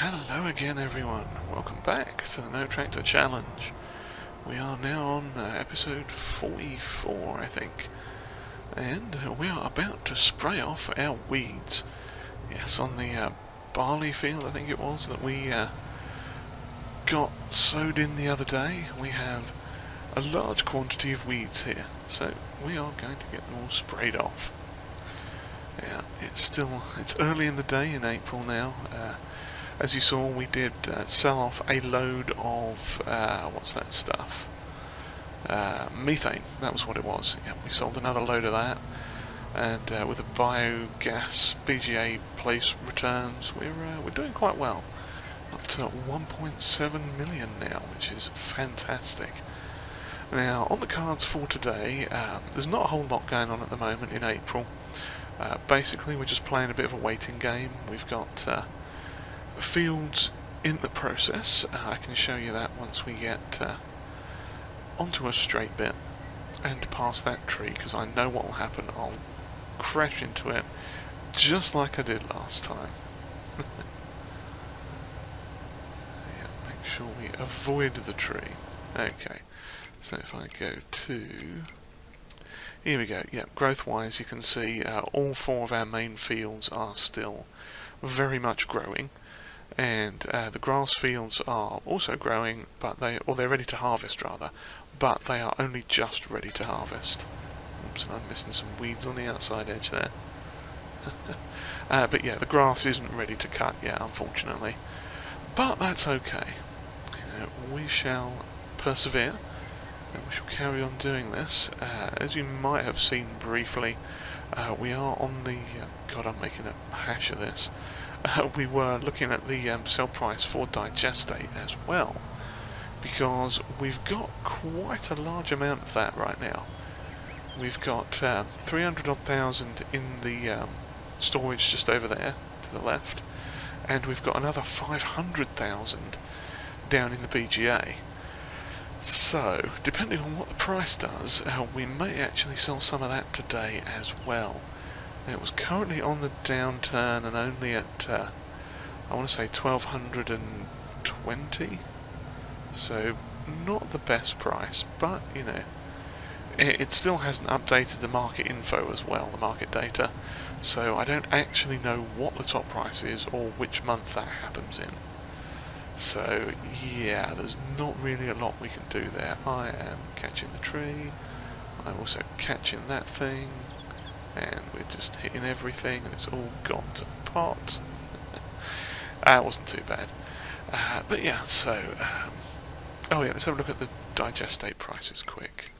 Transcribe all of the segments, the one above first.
Hello again everyone, welcome back to the NoTractorChallenge. We are now on episode 44 I think, and we are about to spray off our weeds. Yes, on the barley field I think it was that we got sowed in the other day. We have a large quantity of weeds here, so we are going to get them all sprayed off. Yeah, it's early in the day in April now. As you saw, we did sell off a load of, what's that stuff? Methane, that was what it was. Yeah, we sold another load of that, and with the biogas BGA place returns, we're doing quite well. Up to 1.7 million now, which is fantastic. Now, on the cards for today, there's not a whole lot going on at the moment in April. Basically, we're just playing a bit of a waiting game. We've got fields in the process. I can show you that once we get onto a straight bit and past that tree, because I know what will happen. I'll crash into it just like I did last time. Yeah, make sure we avoid the tree. Okay, so if I go to... Here we go. Yeah, growth-wise you can see all four of our main fields are still very much growing. And the grass fields are also growing, but they're ready to harvest rather, but they are only just ready to harvest. Oops, and I'm missing some weeds on the outside edge there. But yeah, the grass isn't ready to cut yet, unfortunately. But that's okay. You know, we shall persevere, and we shall carry on doing this. As you might have seen briefly, we are on the... God, I'm making a hash of this. We were looking at the sell price for digestate as well, because we've got quite a large amount of that right now. We've got 300 odd thousand in the storage just over there to the left, and we've got another 500,000 down in the BGA. So, depending on what the price does, we may actually sell some of that today as well. It was currently on the downturn and only at, I want to say 1220, so not the best price, but you know, it still hasn't updated the market info as well, the market data, so I don't actually know what the top price is or which month that happens in. So yeah, there's not really a lot we can do there. I am catching the tree, I'm also catching that thing, and we're just hitting everything, and it's all gone to pot. It wasn't too bad. But yeah, so... oh yeah, let's have a look at the digestate prices quick.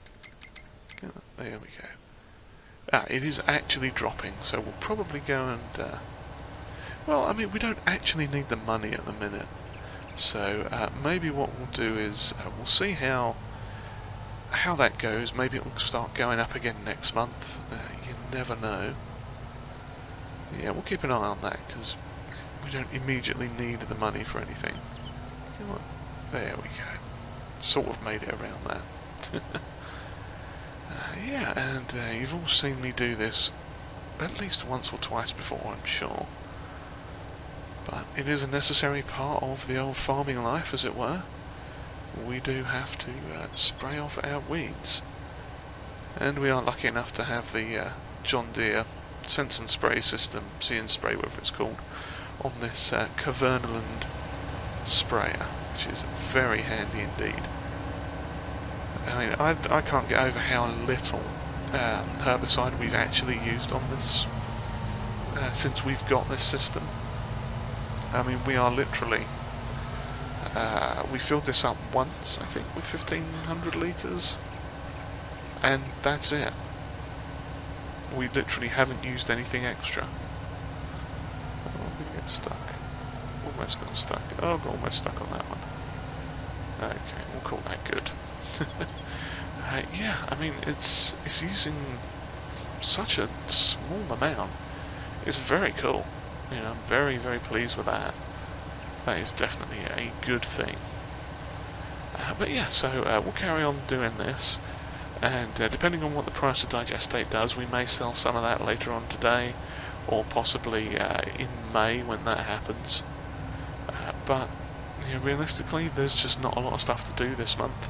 There we go. It is actually dropping, so we'll probably go and... well, I mean, we don't actually need the money at the minute. So maybe what we'll do is we'll see how that goes. Maybe it will start going up again next month. You never know. Yeah, we'll keep an eye on that, because we don't immediately need the money for anything. Come on. There we go. Sort of made it around that. Yeah, and you've all seen me do this at least once or twice before, I'm sure. But it is a necessary part of the old farming life, as it were. We do have to spray off our weeds, and we are lucky enough to have the John Deere Sense and Spray system, See and Spray whatever it's called, on this Cavernaland sprayer, which is very handy indeed. I mean, I can't get over how little herbicide we've actually used on this since we've got this system. I mean, we are literally... we filled this up once, I think, with 1,500 litres, and that's it. We literally haven't used anything extra. Oh, we get stuck. Almost got stuck. Oh, got almost stuck on that one. Okay, we'll call that good. Yeah, I mean, it's using such a small amount. It's very cool. You know, I'm very, very pleased with that. That is definitely a good thing. But yeah, so we'll carry on doing this, and depending on what the price of digestate does, we may sell some of that later on today, or possibly in May when that happens. but realistically there's just not a lot of stuff to do this month.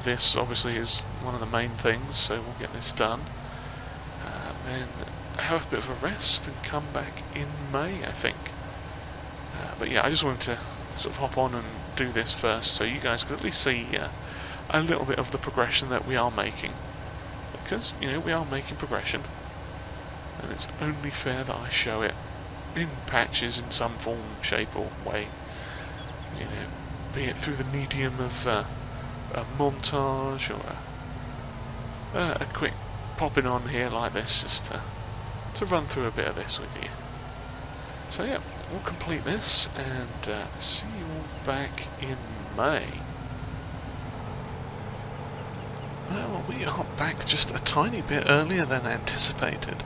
This obviously is one of the main things, so we'll get this done. Then have a bit of a rest and come back in May, I think. But yeah, I just wanted to sort of hop on and do this first so you guys could at least see a little bit of the progression that we are making. Because, we are making progression. And it's only fair that I show it in patches in some form, shape or way. Be it through the medium of a montage or a quick popping on here like this, just to run through a bit of this with you. So yeah, we'll complete this and see you all back in May. Well, we are back just a tiny bit earlier than anticipated.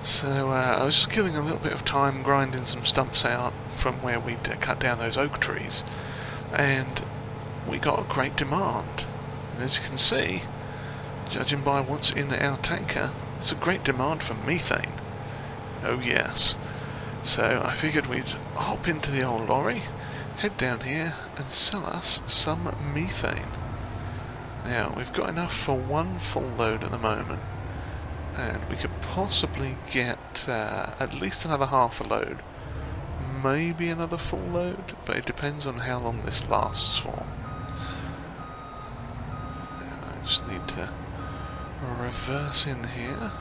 So I was just killing a little bit of time grinding some stumps out from where we'd cut down those oak trees, and we got a great demand. And as you can see, judging by what's in our tanker, it's a great demand for methane. Oh yes. So I figured we'd hop into the old lorry, head down here and sell us some methane. Now we've got enough for one full load at the moment, and we could possibly get at least another half a load, maybe another full load, but it depends on how long this lasts for. Now, I just need to reverse in here.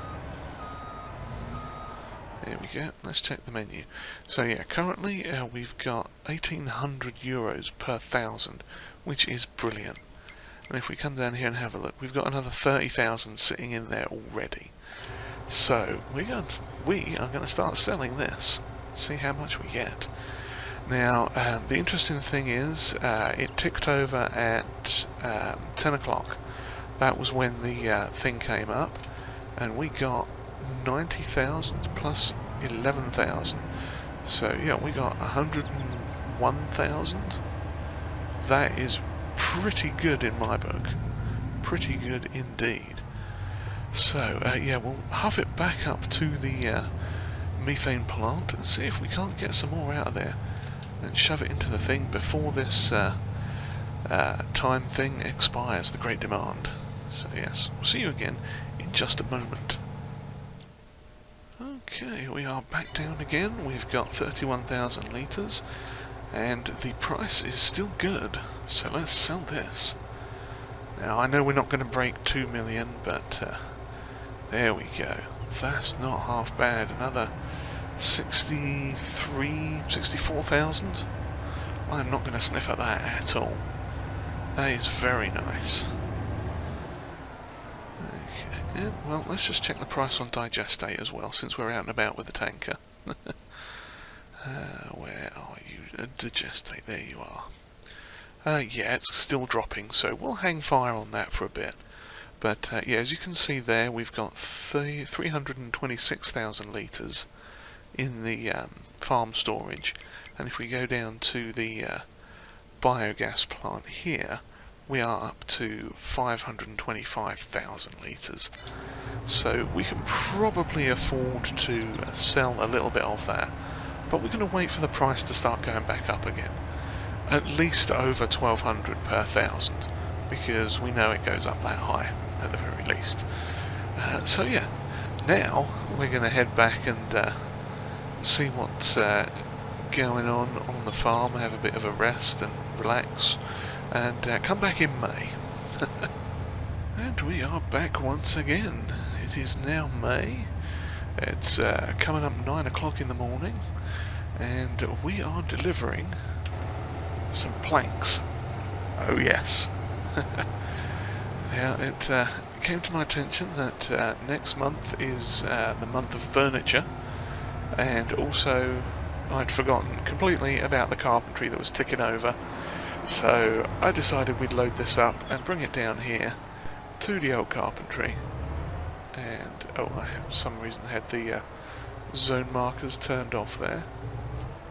There we go, let's check the menu. So yeah, currently we've got 1800 euros per 1,000, which is brilliant. And if we come down here and have a look, we've got another 30,000 sitting in there already. So we are going to start selling this, see how much we get. Now the interesting thing is, it ticked over at 10 o'clock. That was when the thing came up, and we got 90,000 plus 11,000. So yeah, we got 101,000. That is pretty good in my book. Pretty good indeed. So yeah, we'll huff it back up to the methane plant and see if we can't get some more out of there and shove it into the thing before this time thing expires, the great demand. So yes, we'll see you again in just a moment. Okay, we are back down again. We've got 31,000 litres and the price is still good, so let's sell this. Now I know we're not going to break 2 million, but there we go. That's not half bad. Another 64,000. I'm not going to sniff at that at all. That is very nice. Okay, well, let's just check the price on digestate as well, since we're out and about with the tanker. Where are you? Digestate, there you are. Yeah, it's still dropping, so we'll hang fire on that for a bit. But yeah, as you can see there, we've got 326,000 litres in the farm storage, and if we go down to the biogas plant here, we are up to 525,000 litres. So we can probably afford to sell a little bit of that, but we're going to wait for the price to start going back up again. At least over 1,200 per 1,000, because we know it goes up that high at the very least. So yeah, now we're going to head back and see what's going on the farm, have a bit of a rest and relax, and come back in May. And we are back once again. It is now May. It's coming up 9 o'clock in the morning, and we are delivering some planks. Oh yes. Now it came to my attention that next month is the month of furniture, and also I'd forgotten completely about the carpentry that was ticking over, so I decided we'd load this up and bring it down here to the old carpentry. And oh, I have for some reason had the zone markers turned off there.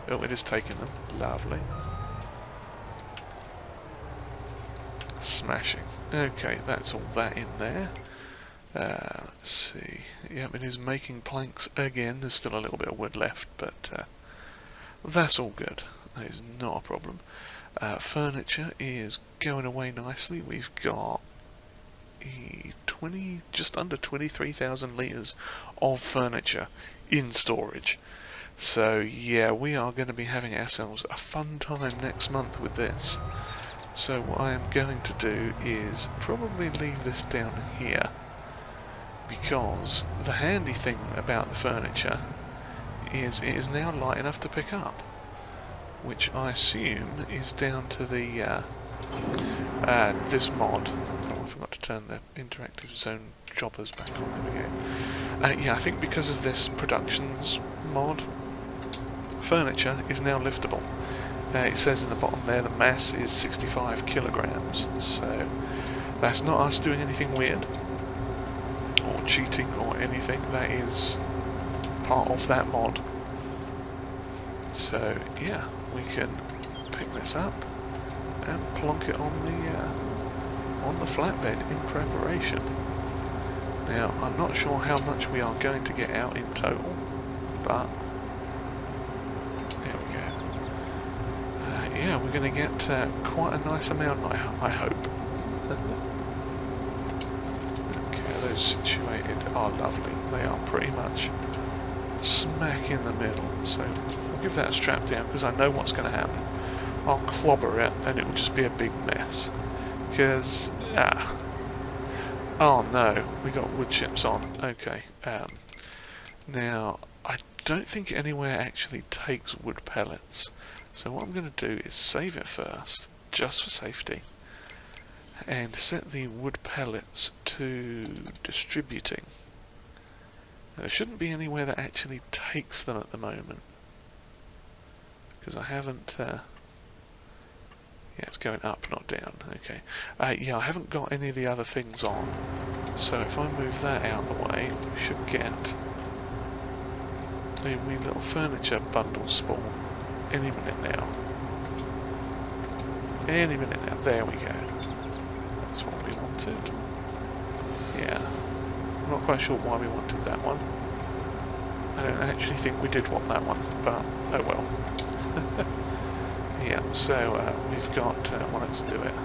Oh, it is taking them. Lovely. Smashing. Okay, that's all that in there. Let's see. Yep, it is making planks again. There's still a little bit of wood left, but That's all good. That is not a problem. Furniture is going away nicely. We've got just under 23,000 litres of furniture in storage. So yeah, we are going to be having ourselves a fun time next month with this. So what I am going to do is probably leave this down here, because the handy thing about the furniture is it is now light enough to pick up, which I assume is down to the this mod. Oh, I forgot to turn the interactive zone jobbers back on. There we go. Yeah, I think because of this productions mod, furniture is now liftable. It says in the bottom there the mass is 65 kilograms, so that's not us doing anything weird or cheating or anything. That is part of that mod. So yeah, we can pick this up and plonk it on the flatbed in preparation. Now I'm not sure how much we are going to get out in total, but there we go. Yeah, we're going to get quite a nice amount, I hope. Okay, those situated are lovely. They are pretty much smack in the middle, so I'll give that a strap down because I know what's going to happen. I'll clobber it and it will just be a big mess. Because, oh no, we got wood chips on. Okay, now I don't think anywhere actually takes wood pellets. So what I'm going to do is save it first, just for safety, and set the wood pellets to distributing. Now, there shouldn't be anywhere that actually takes them at the moment, because I haven't, yeah, it's going up, not down, okay. Yeah, I haven't got any of the other things on, so if I move that out of the way, we should get a wee little furniture bundle spawn. Any minute now. Any minute now. There we go. That's what we wanted. Yeah. I'm not quite sure why we wanted that one. I don't actually think we did want that one, but oh well. Yeah, so we've got, well, let's do it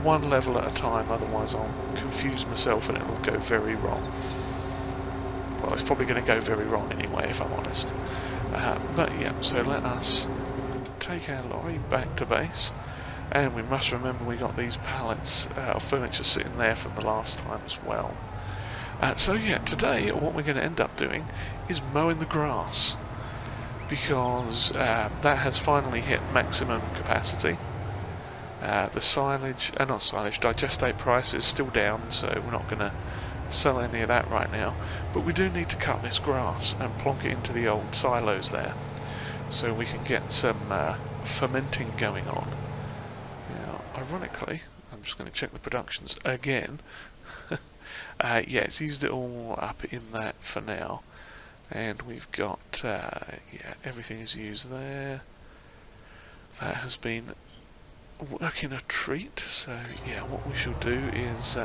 one level at a time, otherwise I'll confuse myself and it will go very wrong. Well, it's probably going to go very wrong anyway, if I'm honest. But yeah, so let us take our lorry back to base, and we must remember we got these pallets of furniture sitting there from the last time as well. So yeah, today what we're going to end up doing is mowing the grass, because that has finally hit maximum capacity. The silage, not silage, digestate price is still down, so we're not going to sell any of that right now, but we do need to cut this grass and plonk it into the old silos there, so we can get some fermenting going on. Now, ironically, I'm just going to check the productions again. Yeah, it's used it all up in that for now, and we've got, yeah, everything is used there. That has been working a treat, so yeah, what we shall do is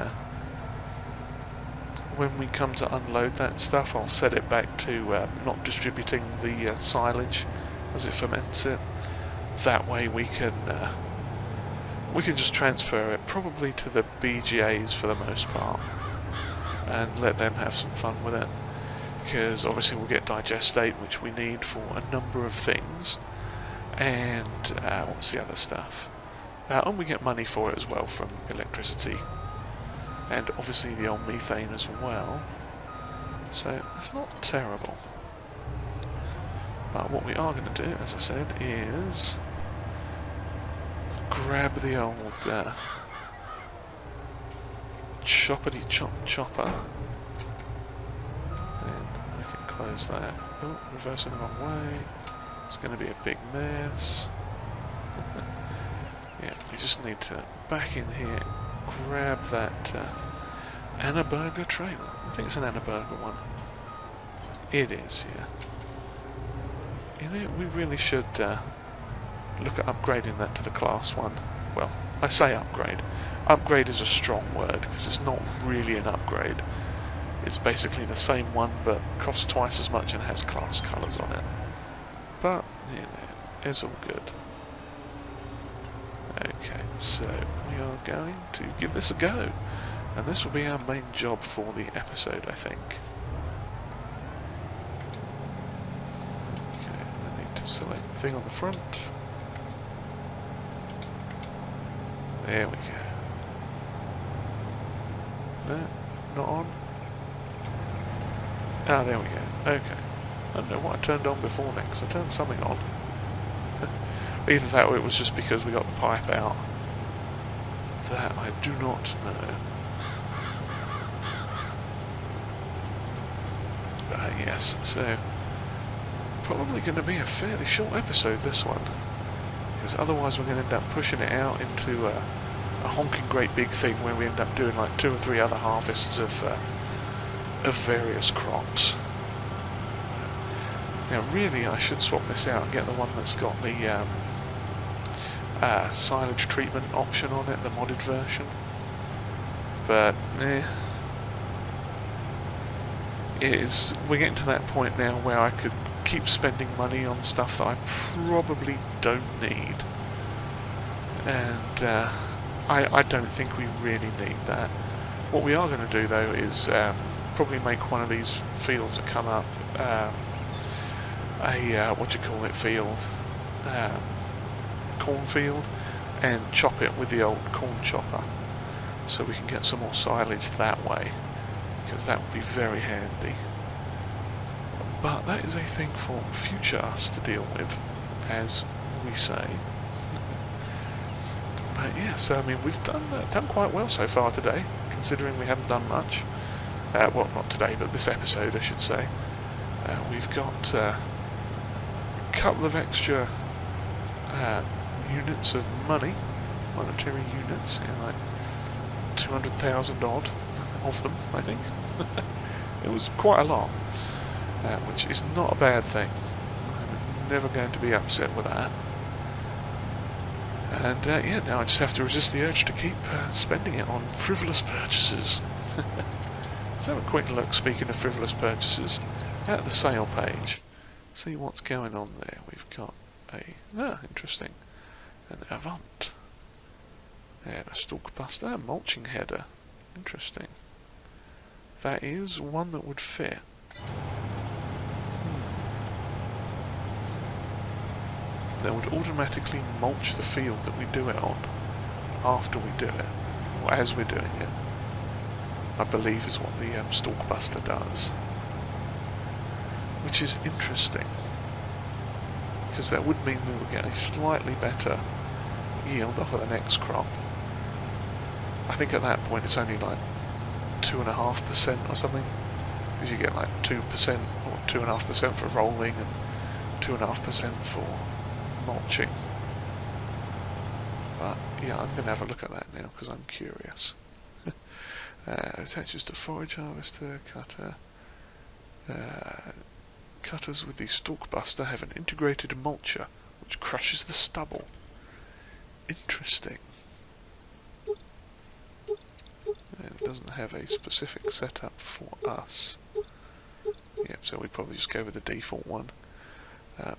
when we come to unload that stuff, I'll set it back to not distributing the silage as it ferments it. That way we can just transfer it probably to the BGAs for the most part and let them have some fun with it, because obviously we'll get digestate, which we need for a number of things, and what's the other stuff? And we get money for it as well from electricity, and obviously the old methane as well, so it's not terrible. But what we are going to do, as I said, is grab the old choppity chopper, and I can close that. Oh, reversing the wrong way. It's going to be a big mess. Yeah, you just need to back in here, grab that Annaberger trailer. I think it's an Annaberger one. It is, yeah. You know, we really should look at upgrading that to the class 1. Well, I say upgrade. Upgrade is a strong word, because it's not really an upgrade. It's basically the same one, but costs twice as much and has class colours on it. but you know, it's all good. Okay, so we are going to give this a go, and this will be our main job for the episode, I think. Okay, I need to select the thing on the front. There we go. No, not on. Ah, there we go. Okay. I don't know what I turned on before then, because I turned something on. Either that or it was just because we got the pipe out. That I do not know. But yes, so probably going to be a fairly short episode, this one. Because otherwise we're going to end up pushing it out into a honking great big thing where we end up doing like 2 or 3 other harvests of various crops. Now really I should swap this out and get the one that's got the silage treatment option on it, the modded version. But we're getting to that point now where I could keep spending money on stuff that I probably don't need. And I don't think we really need that. What we are going to do though is probably make one of these fields that come up field, cornfield, and chop it with the old corn chopper, so we can get some more silage that way, because that would be very handy. But that is a thing for future us to deal with, as we say. But yeah, so I mean we've done quite well so far today, considering we haven't done much. Well, not today, but this episode, I should say. We've got a couple of extra units of money, monetary units, like 200,000 odd of them, I think. It was quite a lot, which is not a bad thing. I'm never going to be upset with that. And yeah, now I just have to resist the urge to keep spending it on frivolous purchases. Let's have a quick look, speaking of frivolous purchases, at the sale page. See what's going on there. We've got interesting, an Avant, and a stalkbuster, mulching header. Interesting. That is one that would fit. That would automatically mulch the field that we do it on after we do it, or as we're doing it, I believe is what the stalkbuster does. Which is interesting, because that would mean we would get a slightly better yield off of the next crop. I think at that point it's only like 2.5% or something, because you get like 2% or 2.5% for rolling and 2.5% for mulching. But yeah, I'm going to have a look at that now because I'm curious. Attaches to forage harvester, cutter. Cutters with the stalkbuster have an integrated mulcher which crushes the stubble. Interesting. And it doesn't have a specific setup for us. Yep, so we'd probably just go with the default one.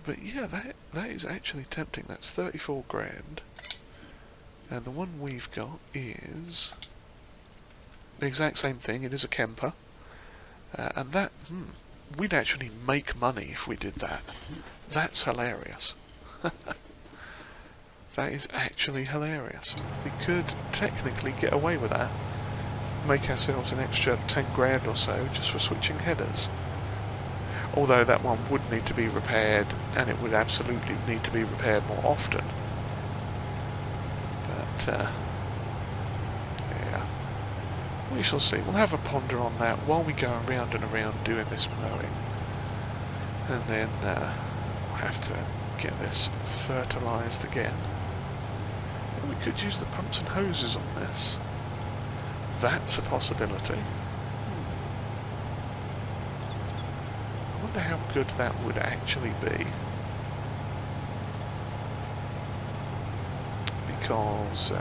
But yeah, that is actually tempting. That's 34 grand. And the one we've got is the exact same thing. It is a Kemper. And that, we'd actually make money if we did that. That's hilarious. That is actually hilarious. We could technically get away with that. Make ourselves an extra 10 grand or so just for switching headers. Although that one would need to be repaired, and it would absolutely need to be repaired more often. But, yeah. We shall see. We'll have a ponder on that while we go around and around doing this mowing. And then we'll have to get this fertilised again. And we could use the pumps and hoses on this. That's a possibility. I wonder how good that would actually be. Because,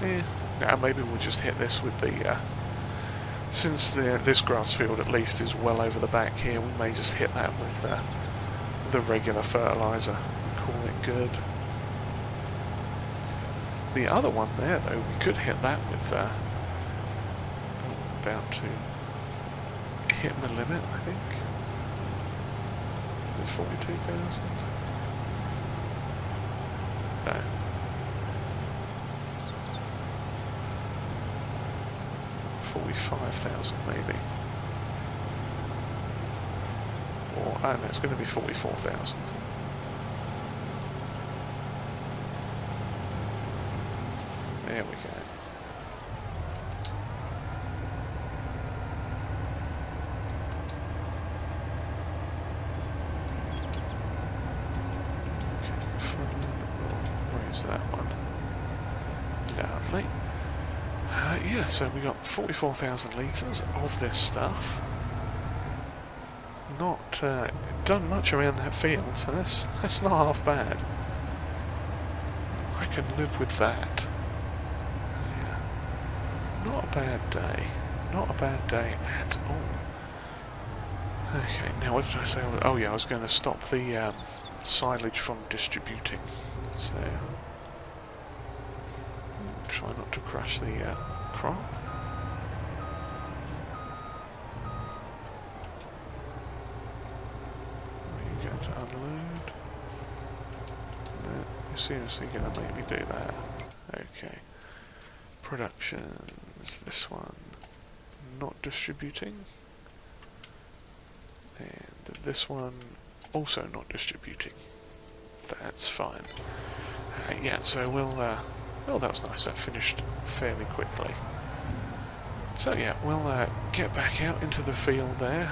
yeah, maybe we'll just hit this with the Since this grass field at least is well over the back here, we may just hit that with the regular fertiliser and call it good. The other one there though, we could hit that with I'm about to hit my limit, I think. Is it 42,000? No. $45,000 maybe. Or, oh no, it's going to be 44,000. There we go. Where's that one? Lovely. Yeah, so we got 44,000 litres of this stuff. Not done much around that field, so that's not half bad. I can live with that. Yeah. Not a bad day. Not a bad day at all. Okay, now what did I say? Oh yeah, I was going to stop the silage from distributing. So try not to crush the crop. Are you going to unload? No, you're seriously going to make me do that? Okay. Productions, this one, not distributing. And this one, also not distributing. That's fine. Yeah, so we'll, well that was nice, that finished fairly quickly. So yeah, we'll get back out into the field there.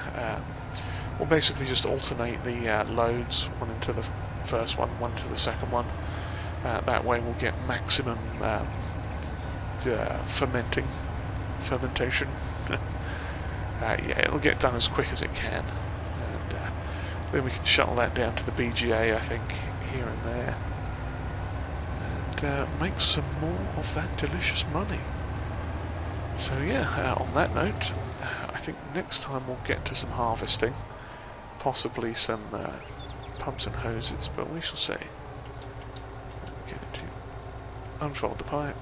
We'll basically just alternate the loads, one into the first one, one to the second one. That way we'll get maximum fermentation. Yeah, it'll get done as quick as it can. And then we can shuttle that down to the BGA, I think, here and there. And make some more of that delicious money. So yeah, on that note, I think next time we'll get to some harvesting, possibly some pumps and hoses, but we shall see. I'm going to unfold the pipe,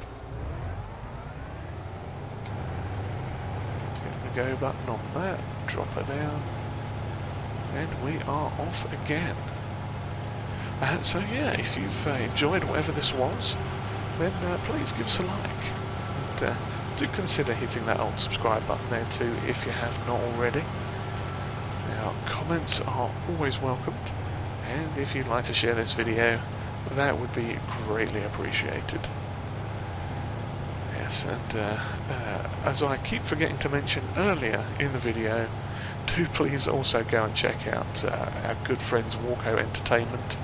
hit the go button on that, drop it down, and we are off again. So yeah, if you've enjoyed whatever this was, then please give us a like. And, do consider hitting that old subscribe button there too if you have not already. Now, comments are always welcomed, and if you'd like to share this video, that would be greatly appreciated. Yes, and as I keep forgetting to mention earlier in the video, do please also go and check out our good friends Worco Entertainment,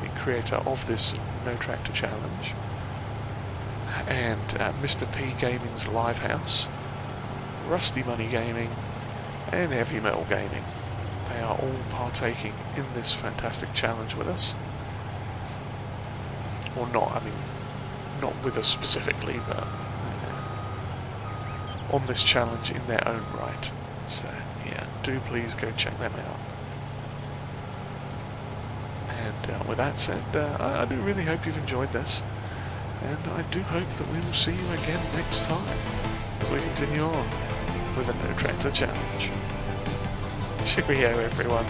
the creator of this NoTractorChallenge, and Mr. P Gaming's Live House, Rusty Money Gaming, and Heavy Metal Gaming. They are all partaking in this fantastic challenge with us. Or not, I mean, not with us specifically, but on this challenge in their own right. So, yeah, do please go check them out. And with that said, I do really hope you've enjoyed this. And I do hope that we will see you again next time as we continue on with the NoTractorChallenge. Cheerio, everyone.